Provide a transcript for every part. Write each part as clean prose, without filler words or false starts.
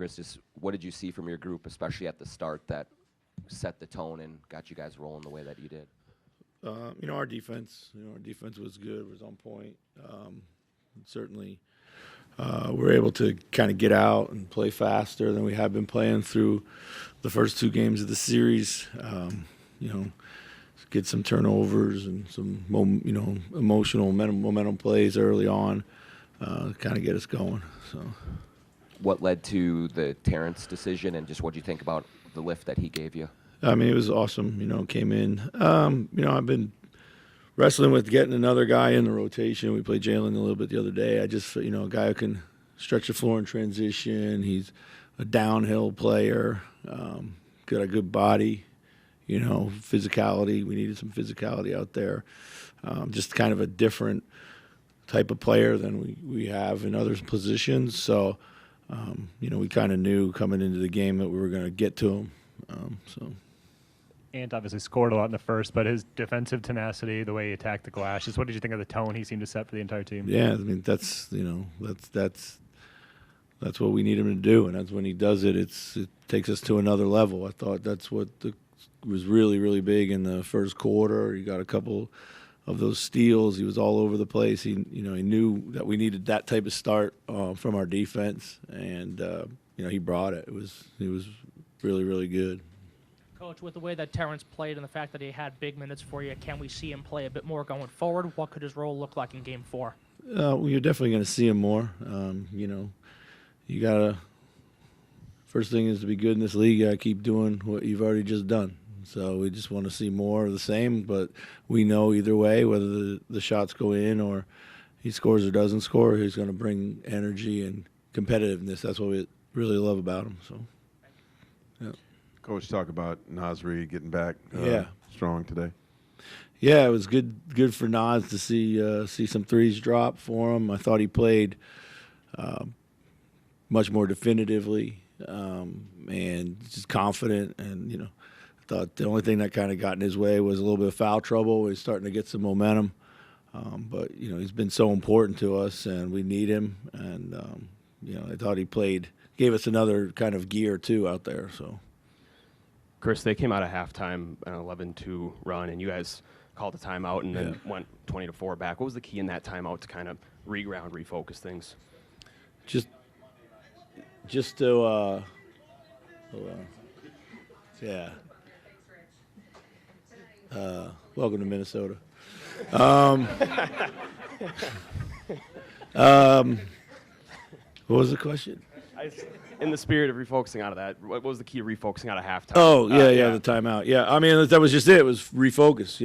Chris, just what did you see from your group, especially at the start, that set the tone and got you guys rolling the way that you did? Our defense. Our defense was good, was on point. Certainly, we're able to kind of get out and play faster than we have been playing through the first 2 games of the series. Get some turnovers and some, emotional momentum plays early on, kind of get us going. So, what led to the Terrence decision, and just what do you think about the lift that he gave you? I mean, it was awesome. Came in. I've been wrestling with getting another guy in the rotation. We played Jalen a little bit the other day. I just, a guy who can stretch the floor in transition. He's a downhill player. Got a good body. Physicality. We needed some physicality out there. Just kind of a different type of player than we have in other positions. So, we kind of knew coming into the game that we were going to get to him. Ant obviously scored a lot in the first, but his defensive tenacity, the way he attacked the glass, just what did you think of the tone he seemed to set for the entire team? Yeah, I mean that's what we need him to do, and that's when he does it. It takes us to another level. I thought that's what was really, really big in the first quarter. He got a couple of those steals. He was all over the place. He knew that we needed that type of start from our defense, and he brought it. He was really, really good. Coach, with the way that Terrence played and the fact that he had big minutes for you, can we see him play a bit more going forward? What could his role look like in Game 4? Well, you're definitely going to see him more. You got to – first thing is to be good in this league, you got to keep doing what you've already just done. So we just want to see more of the same, but we know either way, whether the shots go in or he scores or doesn't score, he's going to bring energy and competitiveness. That's what we really love about him. So, yeah. Coach, talk about Nas Reid getting back strong today. Yeah, it was good for Nas to see some threes drop for him. I thought he played much more definitively and just confident. And, I thought the only thing that kind of got in his way was a little bit of foul trouble. He's starting to get some momentum. But, he's been so important to us, and we need him. And, I thought he gave us another kind of gear, too, out there. So. Chris, they came out of halftime, an 11-2 run, and you guys called a timeout and then went 20-4 back. What was the key in that timeout to kind of reground, refocus things? Just to, welcome to Minnesota. What was the question? In the spirit of refocusing out of that, what was the key to refocusing out of halftime? Oh, the timeout. Yeah, I mean, that was just it. It was refocus.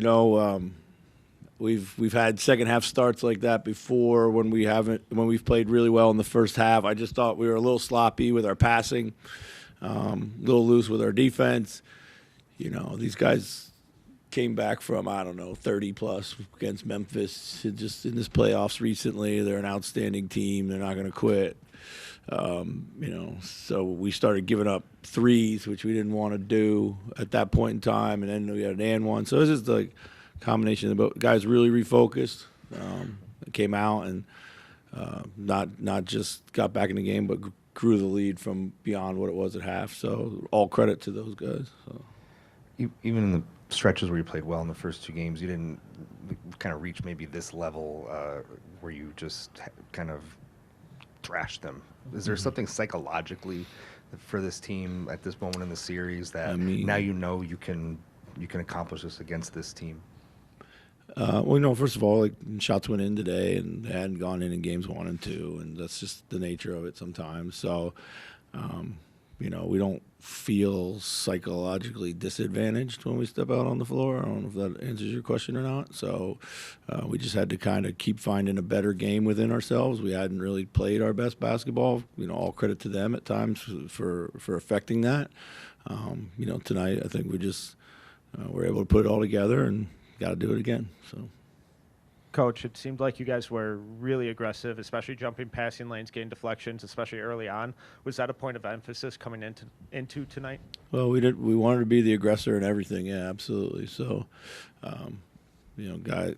We've had second half starts like that before when we've played really well in the first half. I just thought we were a little sloppy with our passing, a little loose with our defense. These guys came back from, 30-plus against Memphis. Just in this playoffs recently, they're an outstanding team. They're not going to quit. So we started giving up threes, which we didn't want to do at that point in time, and then we had an and one. So it was just like a combination of the guys really refocused, came out and not just got back in the game, but grew the lead from beyond what it was at half. So all credit to those guys. So. Even in the stretches where you played well in the first 2 games, you didn't kind of reach maybe this level where you just kind of thrashed them. Is there something psychologically for this team at this moment in the series that now you can accomplish this against this team? First of all, shots went in today, and they hadn't gone in games 1 and 2, and that's just the nature of it sometimes. So, we don't feel psychologically disadvantaged when we step out on the floor. I don't know if that answers your question or not. So we just had to kind of keep finding a better game within ourselves. We hadn't really played our best basketball. All credit to them at times for affecting that. Tonight I think we just were able to put it all together and got to do it again. So. Coach, it seemed like you guys were really aggressive, especially jumping passing lanes, getting deflections, especially early on. Was that a point of emphasis coming into tonight? Well, we wanted to be the aggressor in everything. Yeah, absolutely. So,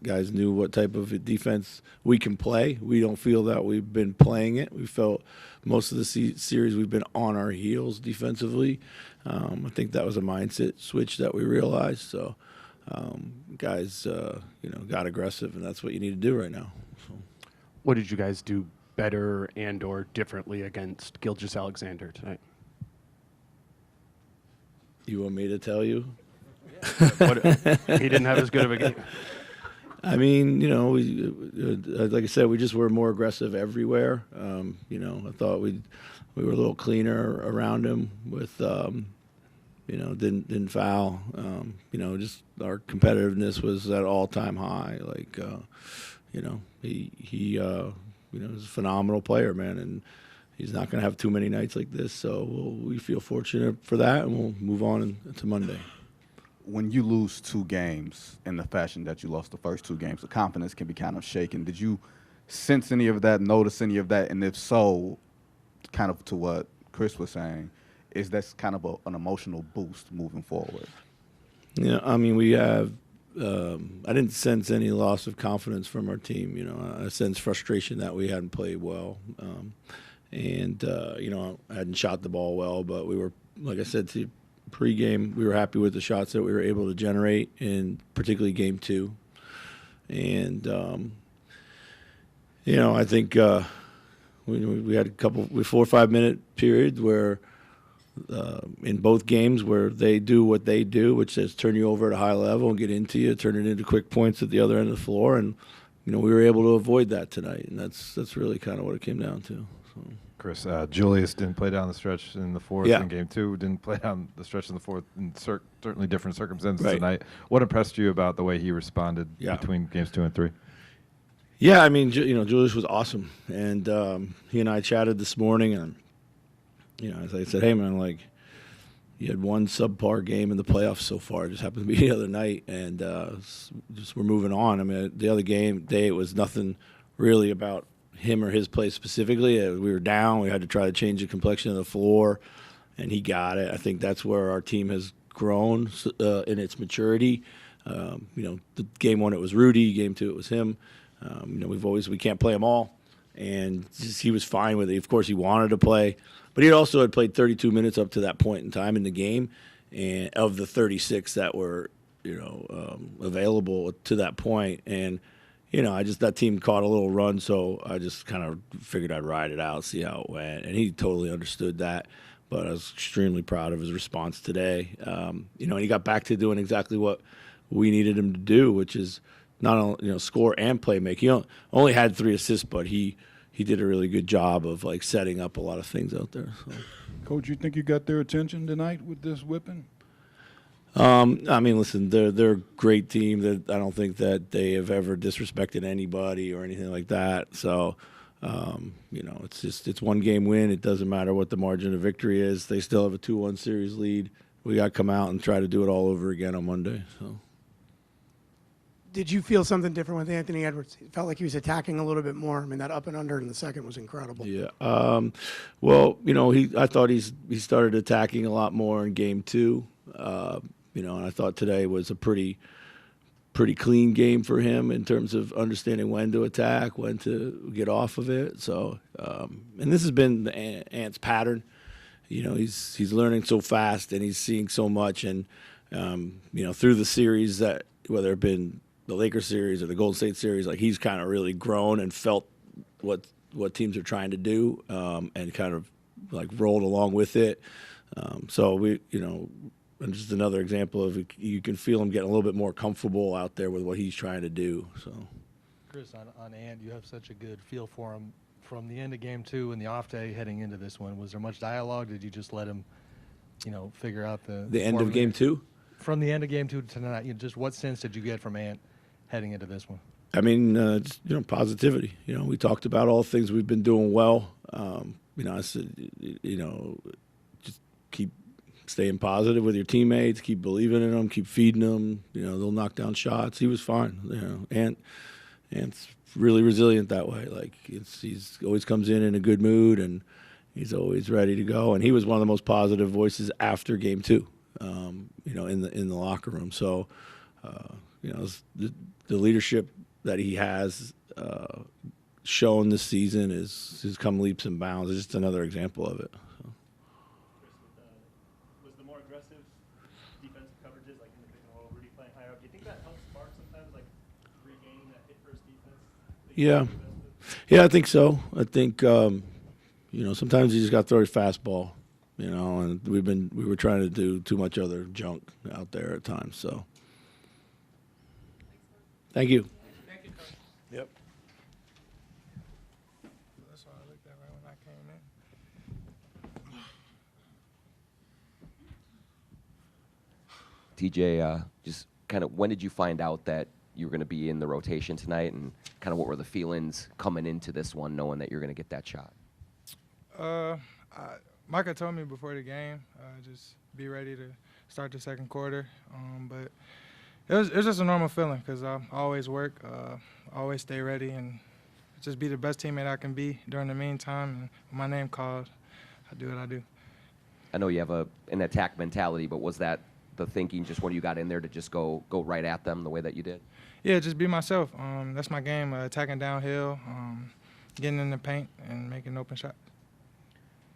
Guys knew what type of defense we can play. We don't feel that we've been playing it. We felt most of the series we've been on our heels defensively. I think that was a mindset switch that we realized. So guys, got aggressive, and that's what you need to do right now. So. What did you guys do better and or differently against Gilgeous-Alexander tonight? You want me to tell you? He didn't have as good of a game. I mean, we, like I said, we just were more aggressive everywhere. I thought we were a little cleaner around him with, didn't foul. Just our competitiveness was at all-time high. Like, he is a phenomenal player, man, and he's not going to have too many nights like this. So we feel fortunate for that, and we'll move on to Monday. When you lose 2 games in the fashion that you lost the first 2 games, the confidence can be kind of shaken. Did you sense any of that, notice any of that? And if so, kind of to what Chris was saying, is that kind of an emotional boost moving forward? Yeah, I mean, we have I didn't sense any loss of confidence from our team. I sensed frustration that we hadn't played well. I hadn't shot the ball well, but we were, like I said to you, pre-game, we were happy with the shots that we were able to generate, in particularly game 2. And, I think we had a 4 or 5 minute periods where in both games where they do what they do, which is turn you over at a high level and get into you, turn it into quick points at the other end of the floor. And, we were able to avoid that tonight. And that's really kind of what it came down to. So. Chris, Julius didn't play down the stretch in the fourth in game 2. Didn't play down the stretch in the fourth in certainly different circumstances tonight. What impressed you about the way he responded between games 2 and 3? Yeah, I mean, Julius was awesome, and he and I chatted this morning, and as I said, hey man, like you had one subpar game in the playoffs so far. It just happened to be the other night, and just we're moving on. I mean, the other day it was nothing really about him or his play specifically. We were down. We had to try to change the complexion of the floor, and he got it. I think that's where our team has grown in its maturity. The game 1 it was Rudy. Game 2 it was him. We can't play them all, and he was fine with it. Of course, he wanted to play, but he also had played 32 minutes up to that point in time in the game, and of the 36 that were available to that point, and. That team caught a little run, so I just kind of figured I'd ride it out, see how it went. And he totally understood that, but I was extremely proud of his response today. And he got back to doing exactly what we needed him to do, which is not only, score and play make. He only had 3 assists, but he did a really good job of, setting up a lot of things out there. So. Coach, you think you got their attention tonight with this whipping? I mean, listen, they're a great team. That I don't think that they have ever disrespected anybody or anything like that. So, it's one game win. It doesn't matter what the margin of victory is. They still have a 2-1 series lead. We got to come out and try to do it all over again on Monday. So. Did you feel something different with Anthony Edwards? It felt like he was attacking a little bit more. I mean, that up and under in the second was incredible. Yeah. I thought he started attacking a lot more in game 2. And I thought today was a pretty clean game for him in terms of understanding when to attack, when to get off of it. So, and this has been the Ant's pattern. He's learning so fast and he's seeing so much. And, through the series that, whether it been the Lakers series or the Golden State series, like he's kind of really grown and felt what teams are trying to do, and kind of like rolled along with it. And just another example of you can feel him getting a little bit more comfortable out there with what he's trying to do. So, Chris, on Ant, you have such a good feel for him from the end of game 2 and the off day heading into this one. Was there much dialogue? Did you just let him, figure out the end of game 2? From the end of game 2 to tonight, just what sense did you get from Ant heading into this one? I mean, just, positivity. We talked about all the things we've been doing well. I said, just keep staying positive with your teammates, keep believing in them, keep feeding them. They'll knock down shots. He was fine. Ant's really resilient that way. Like he's always comes in a good mood, and he's always ready to go. And he was one of the most positive voices after game 2. In the locker room. So, the leadership that he has shown this season has come leaps and bounds. It's just another example of it. So. Was the more aggressive defensive coverages, like in the pick and roll, Rudy playing higher up, do you think that helps Spark sometimes, like regaining that hit first defense? Yeah, I think so. I think sometimes you just got to throw your fastball, and we were trying to do too much other junk out there at times. So, thank you. Thank you, Coach. Yep. That's what I looked at right when I came in. TJ, just kind of when did you find out that you were going to be in the rotation tonight, and kind of what were the feelings coming into this one, knowing that you're going to get that shot? Micah told me before the game, just be ready to start the second quarter. But it was just a normal feeling because I always work, always stay ready, and just be the best teammate I can be during the meantime. And when my name called, I do what I do. I know you have an attack mentality, but was that the thinking just when you got in there to just go right at them the way that you did? Yeah, just be myself. That's my game, attacking downhill, getting in the paint, and making open shots.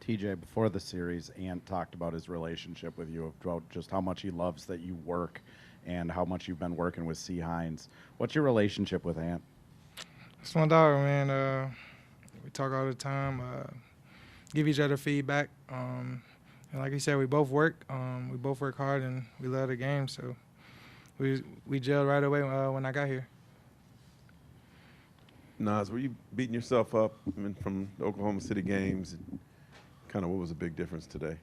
TJ, before the series, Ant talked about his relationship with you, about just how much he loves that you work and how much you've been working with C. Hines. What's your relationship with Ant? It's my dog, man. We talk all the time, give each other feedback. And like you said, we both work. We both work hard, and we love the game. So we gelled right away when I got here. Nas, were you beating yourself up from the Oklahoma City games? Kind of what was the big difference today?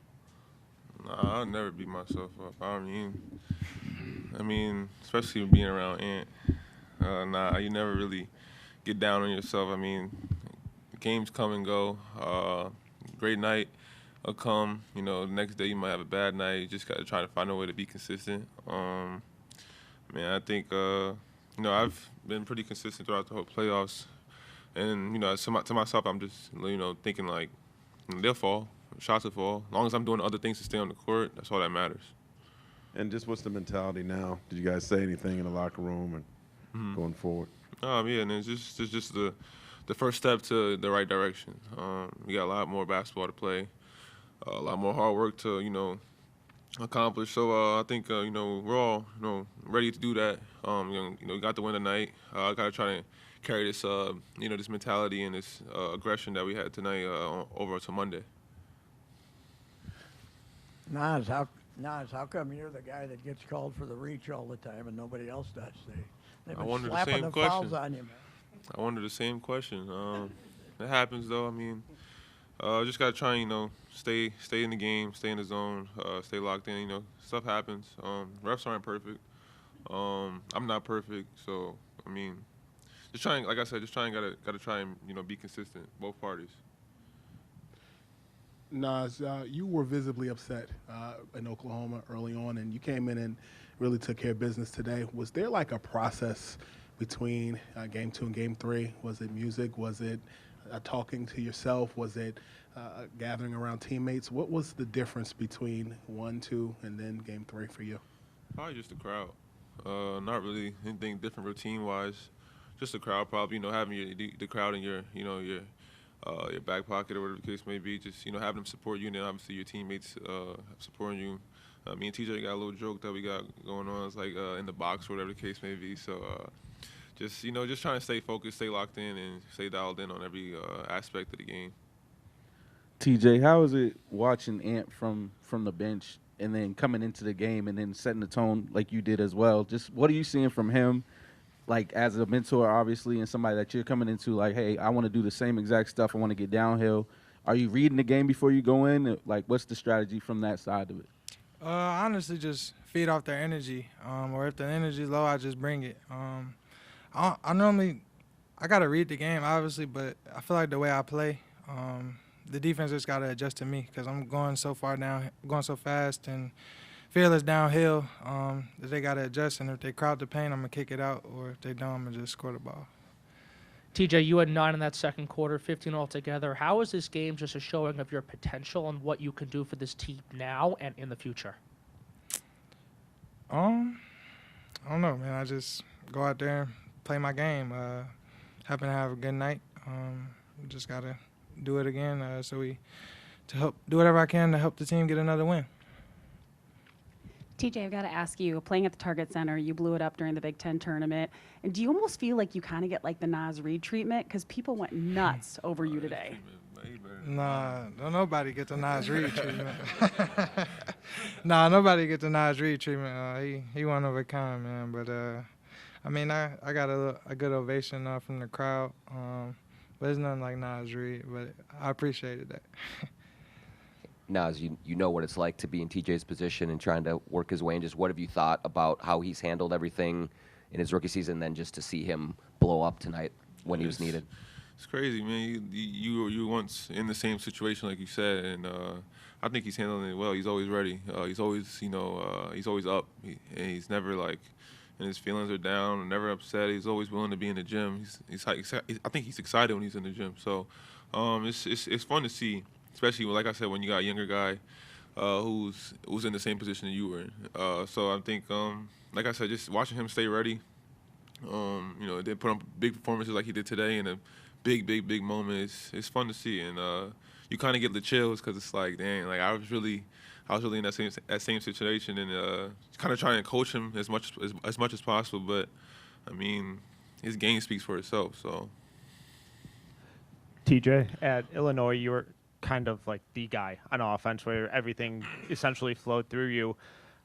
Nah, I'll never beat myself up. I mean, especially being around Ant. You never really get down on yourself. I mean, games come and go. Great night will come. The next day you might have a bad night. You just got to try to find a way to be consistent. I think, I've been pretty consistent throughout the whole playoffs. And, to myself, I'm just, thinking like, they'll fall. Shots will fall. As long as I'm doing other things to stay on the court, that's all that matters. And just what's the mentality now? Did you guys say anything in the locker room and going forward? Yeah, and it's just the first step to the right direction. We got a lot more basketball to play, a lot more hard work to, accomplish. So I think, we're all, ready to do that. We got the win tonight. I got to try to carry this, this mentality and this aggression that we had tonight over to Monday. Nas, how come you're the guy that gets called for the reach all the time and nobody else does? They've been slapping the fouls on you, man. I wonder the same question. It happens, though. Just got to try and, stay in the game, stay in the zone, stay locked in. Stuff happens. Refs aren't perfect. I'm not perfect. So, just trying, like I said, gotta try and, be consistent, both parties. Nas, you were visibly upset in Oklahoma early on, and you came in and really took care of business today. Was there like a process between Game 2 and Game 3? Was it music? Was it talking to yourself? Was it gathering around teammates? What was the difference between 1, 2, and then Game 3 for you? Probably just the crowd. Not really anything different routine-wise. Just the crowd, probably. Having the crowd in your back pocket or whatever the case may be. Just having them support you, and then obviously your teammates supporting you. Me and TJ got a little joke that we got going on. It's like in the box or whatever the case may be. So just trying to stay focused, stay locked in, and stay dialed in on every aspect of the game. TJ, how is it watching Ant from the bench and then coming into the game and then setting the tone like you did as well? Just what are you seeing from him, like as a mentor, obviously, and somebody that you're coming into like, hey, I want to do the same exact stuff. I want to get downhill. Are you reading the game before you go in? Like, what's the strategy from that side of it? Honestly, just feed off their energy. Or if the energy's low, I just bring it. I got to read the game, obviously, but I feel like the way I play, the defense just got to adjust to me because I'm going so far down, going so fast and fearless downhill that they got to adjust. And if they crowd the paint, I'm going to kick it out. Or if they don't, I'm going to just score the ball. TJ, you had 9 in that second quarter, 15 altogether. How is this game just a showing of your potential and what you can do for this team now and in the future? I don't know, man. I just go out there and play my game. Happen to have a good night. Just gotta do it again. To help do whatever I can to help the team get another win. TJ, I've got to ask you, playing at the Target Center, you blew it up during the Big Ten tournament. And do you almost feel like you kind of get like the Nas Reid treatment? Because people went nuts over you today. Nah, don't nobody get the Nas Reid treatment. Nah, nobody get the Nas Reid treatment. He one of a kind, man. But, I mean, I got a good ovation from the crowd. But it's nothing like Nas Reid, but I appreciated that. Nas, you know what it's like to be in TJ's position and trying to work his way in. Just what have you thought about how he's handled everything in his rookie season, and then just to see him blow up tonight when he was needed? It's crazy, man. You were once in the same situation, like you said, and I think he's handling it well. He's always ready. He's always, he's always up, and he's never like, and his feelings are down, never upset. He's always willing to be in the gym. I think he's excited when he's in the gym. So it's fun to see. Especially, like I said, when you got a younger guy who's in the same position that you were in. So I think, like I said, just watching him stay ready. They put on big performances like he did today in a big moment. It's fun to see, and you kind of get the chills because it's like, dang, like I was really in that same situation, and kind of trying to coach him as much as possible. But I mean, his game speaks for itself. So, TJ, at Illinois, you were kind of like the guy on offense where everything essentially flowed through you.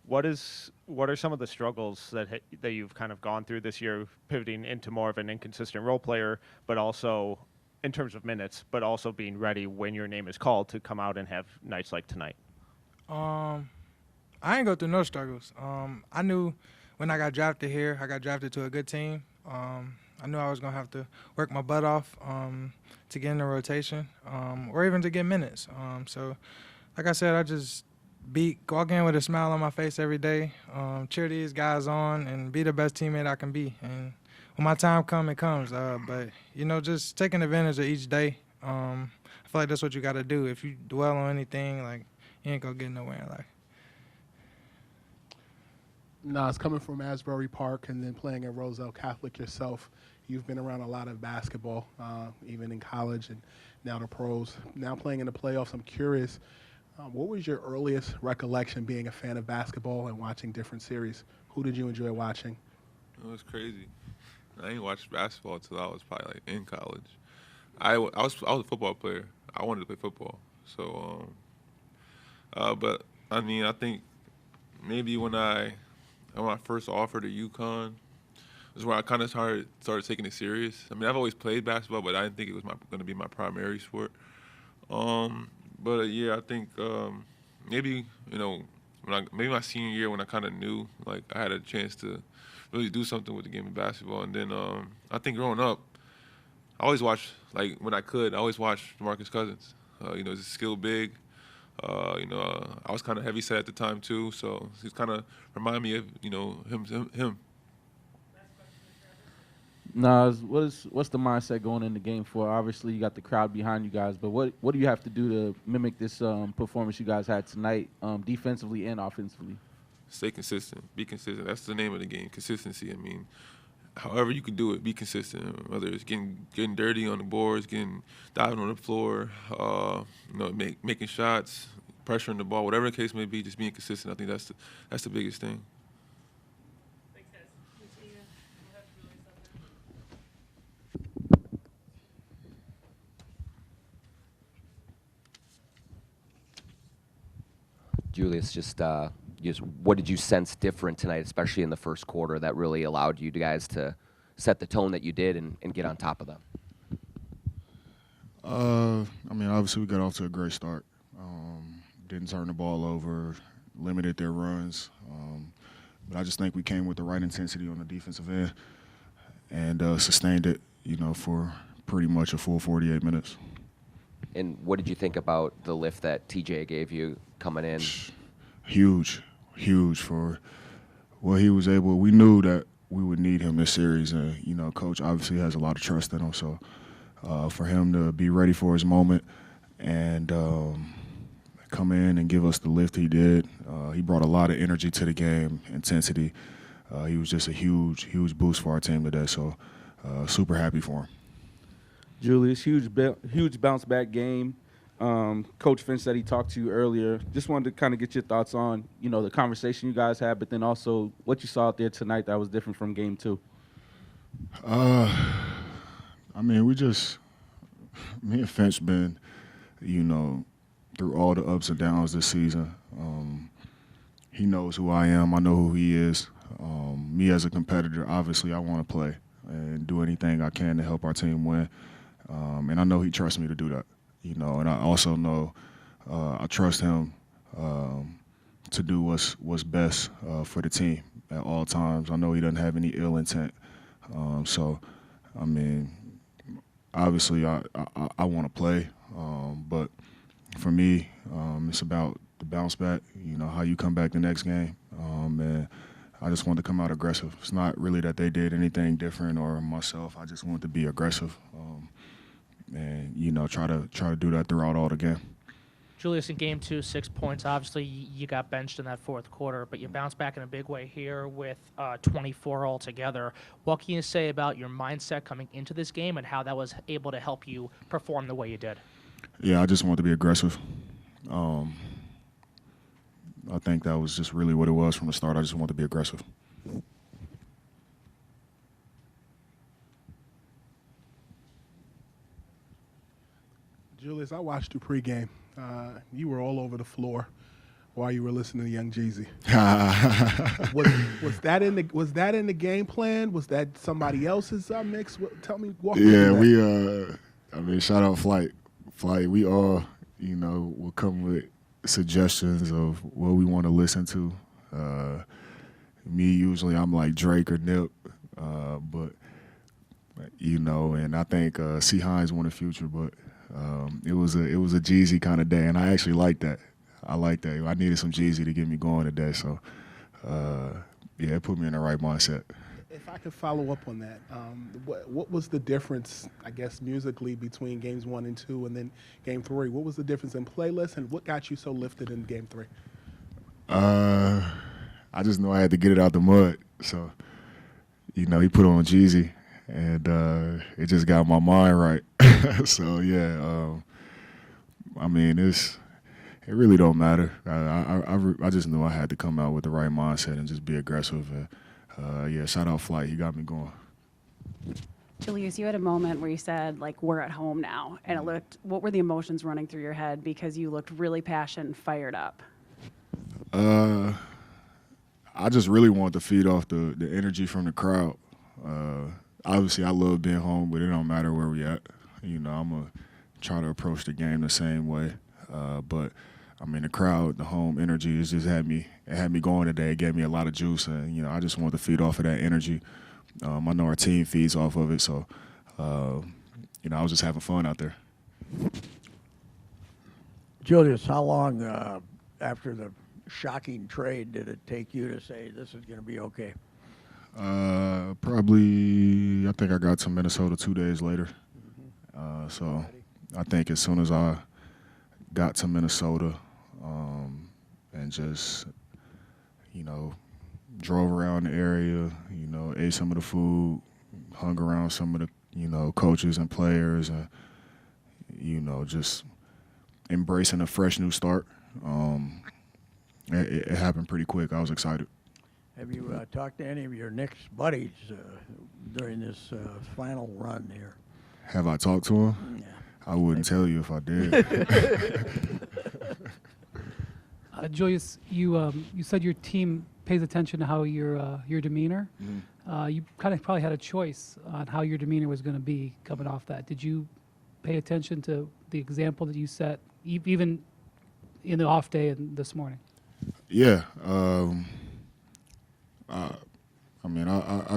What are some of the struggles that you've kind of gone through this year, pivoting into more of an inconsistent role player, but also in terms of minutes, but also being ready when your name is called to come out and have nights like tonight? I ain't go through no struggles. I knew when I got drafted here, I got drafted to a good team. I knew I was going to have to work my butt off to get in the rotation or even to get minutes. So, like I said, I just walk in with a smile on my face every day, cheer these guys on, and be the best teammate I can be. And when my time comes, it comes. But, just taking advantage of each day, I feel like that's what you got to do. If you dwell on anything, like, you ain't going to get nowhere in life. Nas, coming from Asbury Park and then playing at Roselle Catholic yourself, you've been around a lot of basketball, even in college and now the pros. Now playing in the playoffs, I'm curious, what was your earliest recollection being a fan of basketball and watching different series? Who did you enjoy watching? It was crazy. I didn't watch basketball until I was probably like in college. I was a football player. I wanted to play football. So, but I mean, I think maybe when I first offered to UConn is where I kind of started taking it serious. I mean, I've always played basketball, but I didn't think it was going to be my primary sport. But yeah, I think maybe maybe my senior year when I kind of knew like I had a chance to really do something with the game of basketball. And then I think growing up, I always watched, like when I could, I always watched DeMarcus Cousins. He's a skilled big. I was kind of heavy set at the time too, so he's kind of remind me of him. Nas, what's the mindset going into Game 4? Obviously, you got the crowd behind you guys, but what do you have to do to mimic this performance you guys had tonight, defensively and offensively? Stay consistent. Be consistent. That's the name of the game, consistency. I mean, however you can do it, be consistent. Whether it's getting dirty on the boards, diving on the floor, making shots, pressuring the ball, whatever the case may be, just being consistent. I think that's the biggest thing. Thanks, guys. We'll see you. We'll have to Julius, just what did you sense different tonight, especially in the first quarter, that really allowed you guys to set the tone that you did and get on top of them? I mean, obviously we got off to a great start. Didn't turn the ball over, limited their runs. But I just think we came with the right intensity on the defensive end and sustained it, for pretty much a full 48 minutes. And what did you think about the lift that TJ gave you coming in? Huge for what he was able. We knew that we would need him this series, and Coach obviously has a lot of trust in him. So for him to be ready for his moment and come in and give us the lift he did, he brought a lot of energy to the game, intensity. he was just a huge boost for our team today. So super happy for him. Julius, huge bounce back game. Coach Finch said he talked to you earlier. Just wanted to kind of get your thoughts on, the conversation you guys had, but then also what you saw out there tonight that was different from game 2. I mean, me and Finch been, through all the ups and downs this season. He knows who I am. I know who he is. Me as a competitor, obviously, I want to play and do anything I can to help our team win. And I know he trusts me to do that, and I also know I trust him to do what's best for the team at all times. I know he doesn't have any ill intent. So, I mean, obviously I want to play, but for me, it's about the bounce back, how you come back the next game. And I just want to come out aggressive. It's not really that they did anything different or myself. I just want to be aggressive and, try to do that throughout all the game. Julius, in game 2, 6 points. Obviously, you got benched in that fourth quarter, but you bounced back in a big way here with 24 altogether. What can you say about your mindset coming into this game and how that was able to help you perform the way you did? Yeah, I just want to be aggressive. I think that was just really what it was from the start. I just want to be aggressive. Julius, I watched you pregame. You were all over the floor while you were listening to Young Jeezy. was that in the game plan? Was that somebody else's mix? Tell me. Walk me through that. Shout out Flight. We all, will come with suggestions of what we want to listen to. Me, usually I'm like Drake or Nip, but and I think C. Hines won the Future, but it was a Jeezy kind of day, and I actually like that. I like that. I needed some Jeezy to get me going today, so it put me in the right mindset. If I could follow up on that, what was the difference, I guess, musically between games 1 and 2 and then game 3? What was the difference in playlist, and what got you so lifted in game 3? I just knew I had to get it out the mud, so he put on Jeezy, and it just got my mind right. So it really don't matter. I just knew I had to come out with the right mindset and just be aggressive. Shout out Flight. He got me going. Julius, you had a moment where you said, we're at home now. And what were the emotions running through your head? Because you looked really passionate and fired up. I just really wanted to feed off the energy from the crowd. Obviously, I love being home, but it don't matter where we at. I'm going to try to approach the game the same way. But the crowd, the home energy, it had me going today. It gave me a lot of juice, and I just wanted to feed off of that energy. I know our team feeds off of it, so I was just having fun out there. Julius, how long after the shocking trade did it take you to say this is going to be okay? Probably, I think I got to Minnesota 2 days later. So I think as soon as I got to Minnesota and just, drove around the area, ate some of the food, hung around some of the, coaches and players and, just embracing a fresh new start. It happened pretty quick. I was excited. Have you talked to any of your Knicks buddies during this final run here? Have I talked to him? Yeah. I wouldn't tell you if I did. Julius, you said your team pays attention to how your demeanor. Mm-hmm. You kind of probably had a choice on how your demeanor was going to be coming off that. Did you pay attention to the example that you set, even in the off day and this morning? Yeah. I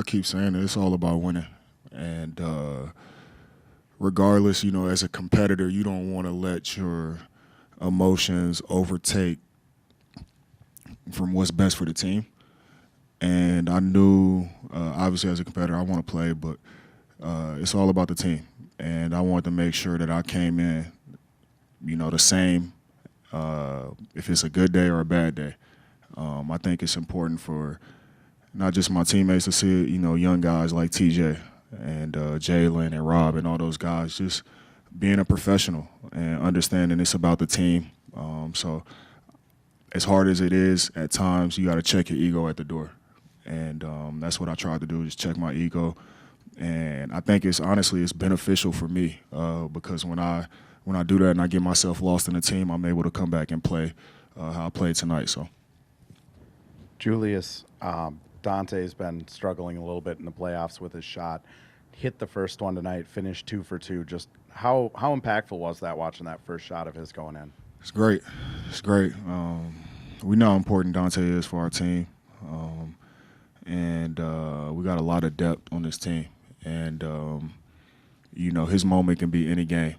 keep saying it. It's all about winning. And regardless, as a competitor, you don't want to let your emotions overtake from what's best for the team. And I knew, obviously, as a competitor, I want to play, but it's all about the team. And I wanted to make sure that I came in, the same, if it's a good day or a bad day. I think it's important for not just my teammates, to see, young guys like TJ and Jalen and Rob and all those guys just being a professional and understanding it's about the team. So as hard as it is, at times you got to check your ego at the door. And that's what I tried to do, just check my ego. And I think it's beneficial for me because when I do that and I get myself lost in the team, I'm able to come back and play how I played tonight. So, Julius, Dante's been struggling a little bit in the playoffs with his shot. Hit the first one tonight, finished 2 for 2. Just how impactful was that, watching that first shot of his going in? It's great. It's great. We know how important Dante is for our team. And we got a lot of depth on this team. And, his moment can be any game.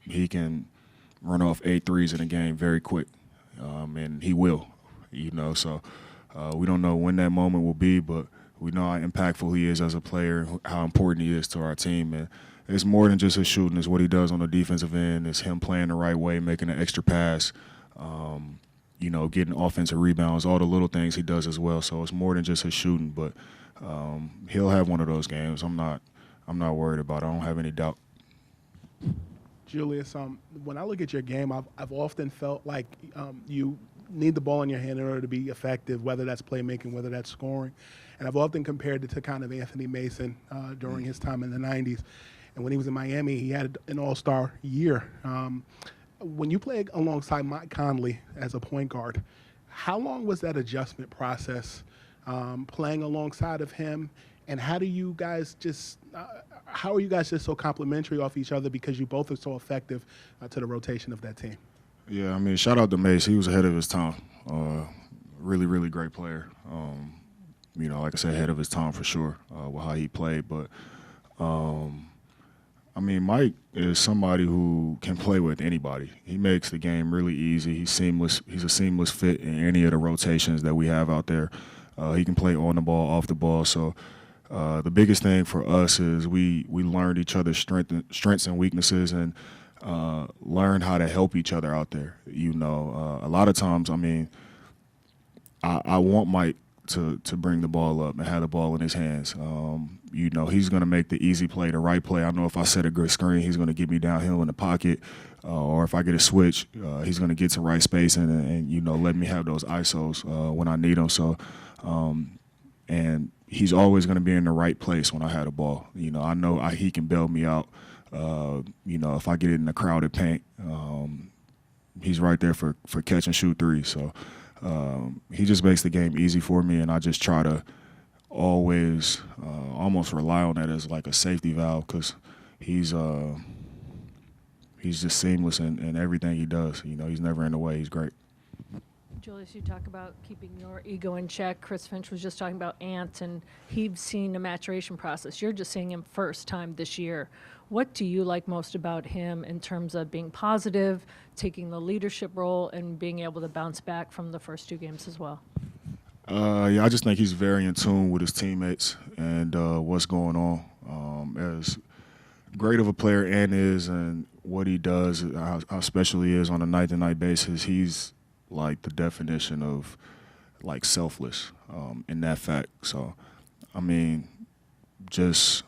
He can run off 8 threes in a game very quick, and he will, So we don't know when that moment will be, but we know how impactful he is as a player, how important he is to our team. And it's more than just his shooting. It's what he does on the defensive end. It's him playing the right way, making an extra pass, getting offensive rebounds, all the little things he does as well. So it's more than just his shooting, but he'll have one of those games. I'm not worried about it. I don't have any doubt. Julius, when I look at your game, I've often felt like you need the ball in your hand in order to be effective, whether that's playmaking, whether that's scoring. And I've often compared it to kind of Anthony Mason during his time in the 90s. And when he was in Miami, he had an all-star year. When you play alongside Mike Conley as a point guard, how long was that adjustment process playing alongside of him? And how are you guys just so complimentary off each other because you both are so effective to the rotation of that team? Yeah, shout out to Mace. He was ahead of his time. Really, really great player. Like I said, ahead of his time for sure with how he played. But, Mike is somebody who can play with anybody. He makes the game really easy. He's seamless. He's a seamless fit in any of the rotations that we have out there. He can play on the ball, off the ball. So the biggest thing for us is we learned each other's strengths and weaknesses and learn how to help each other out there. A lot of times, I want Mike to bring the ball up and have the ball in his hands. He's going to make the easy play, the right play. I know if I set a good screen, he's going to get me downhill in the pocket. Or if I get a switch, he's going to get to right space and let me have those ISOs when I need them. So, and he's always going to be in the right place when I have the ball. I know he can bail me out. If I get it in the crowded paint, he's right there for catch and shoot threes. So he just makes the game easy for me, and I just try to always almost rely on that as like a safety valve because he's just seamless in everything he does. He's never in the way. He's great. Julius, you talk about keeping your ego in check. Chris Finch was just talking about Ant, and he's seen a maturation process. You're just seeing him first time this year. What do you like most about him in terms of being positive, taking the leadership role, and being able to bounce back from the first 2 games as well? I just think he's very in tune with his teammates and what's going on. As great of a player Ant is and what he does, how special he is on a night-to-night basis, he's like the definition of like selfless in that fact. So, just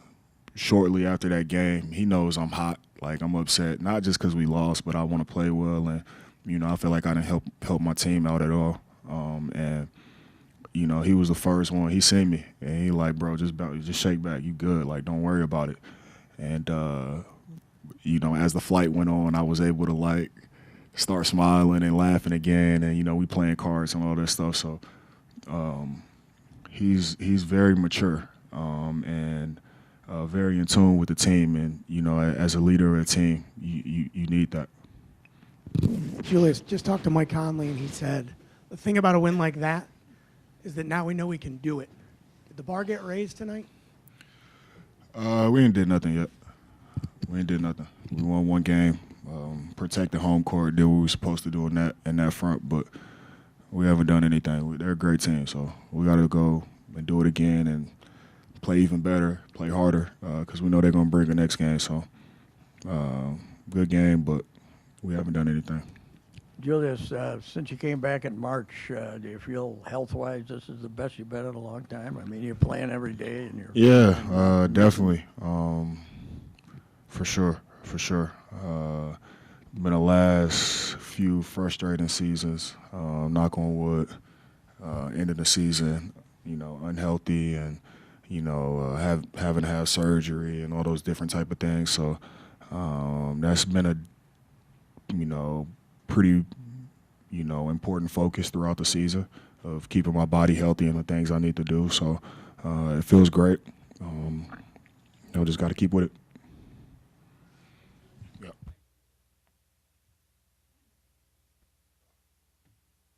shortly after that game, he knows I'm hot. Like I'm upset, not just because we lost, but I want to play well, and I feel like I didn't help my team out at all. And he was the first one. He seen me, and he like, bro, just shake back. You good? Like, don't worry about it. And as the flight went on, I was able to like start smiling and laughing again, and we playing cards and all that stuff. So he's very mature and very in tune with the team, and as a leader of a team, you need that. Julius, just talked to Mike Conley, and he said the thing about a win like that is that now we know we can do it. Did the bar get raised tonight? We ain't did nothing yet. We ain't did nothing. We won 1 game. Protect the home court, did what we were supposed to do in that front, but we haven't done anything. They're a great team, so we got to go and do it again and play even better, play harder, because we know they're going to bring the next game. So good game, but we haven't done anything. Julius, since you came back in March, do you feel health-wise this is the best you've been in a long time? I mean, you're playing every day, and you're definitely, for sure. Been the last few frustrating seasons. Knock on wood. End of the season, unhealthy and having to have surgery and all those different type of things. So that's been a pretty important focus throughout the season of keeping my body healthy and the things I need to do. So it feels great. Just got to keep with it.